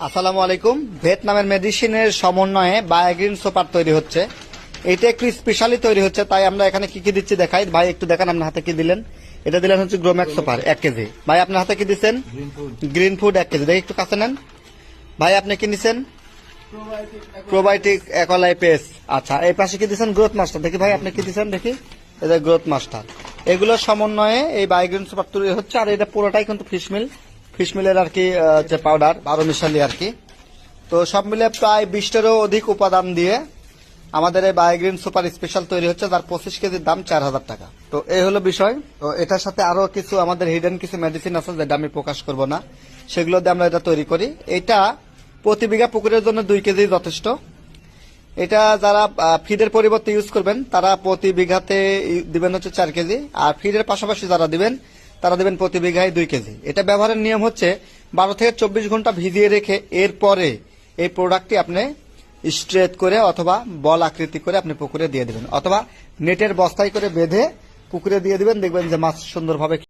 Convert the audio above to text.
আসসালামু আলাইকুম। ভিয়েতনামের মেডিসিনের সমন্বয়ে বায়োগ্রিন সুপার তৈরি হচ্ছে। এটা একটু স্পেশালি তৈরি হচ্ছে, তাই আমরা এখানে কি কি দিচ্ছি দেখাই। ভাই একটু দেখান, আপনার হাতে কি দিলেন? এটা দিলেন হচ্ছে গ্রোম্যাক্স সুপার 1 কেজি। ভাই আপনার হাতে কি দিচ্ছেন? Green food 1 KG. দেখি একটু কাছে নেন। ভাই আপনি কি নিছেন? প্রোবায়োটিক একলাই পেস। আচ্ছা, এই পাশে কি দিচ্ছেন? Growth master. দেখি ভাই আপনি কি দিচ্ছেন দেখি। এটা গ্রোথ মাস্টার। এগুলোর সমন্বয়ে এই বায়োগ্রিন সুপার তৈরি হচ্ছে। আর এটা পুরোটাই কিন্তু ফিশমিলের আর কি যে পাউডার 12 মিশালি আর কি। তো সব মিলে প্রায় 20টারও অধিক উপাদান দিয়ে আমাদের এই বায়োগ্রিন সুপার স্পেশাল তৈরি হচ্ছে, যার 25 কেজির দাম 4000 টাকা। তো এই হলো বিষয়। তো এটার সাথে আরো কিছু আমাদের হিডেন কিছু মেডিসিন আছে যেটা আমি প্রকাশ করব না, সেগুলো দিয়ে আমরা এটা তৈরি করি। এটা প্রতি বিঘা পুকুরের জন্য 2 কেজি যথেষ্ট। এটা যারা ফিডের পরিবর্তে ইউজ করবেন তারা প্রতি বিঘাতে দিবেন হচ্ছে 4 কেজি, আর ফিডের পাশাপাশি যারা দিবেন তারা দিবেন প্রতি বিঘায় 2 কেজি। এটা ব্যবহারের নিয়ম হচ্ছে 12 থেকে 24 ঘন্টা ভিজিয়ে রেখে এরপরে এই প্রোডাক্টটি আপনি স্ট্রেট করে অথবা বল আকৃতি করে আপনি পুকুরে দিয়ে দিবেন, অথবা নেটের বস্তায় করে বেঁধে পুকুরে দিয়ে দিবেন। দেখবেন যে মাছ সুন্দরভাবে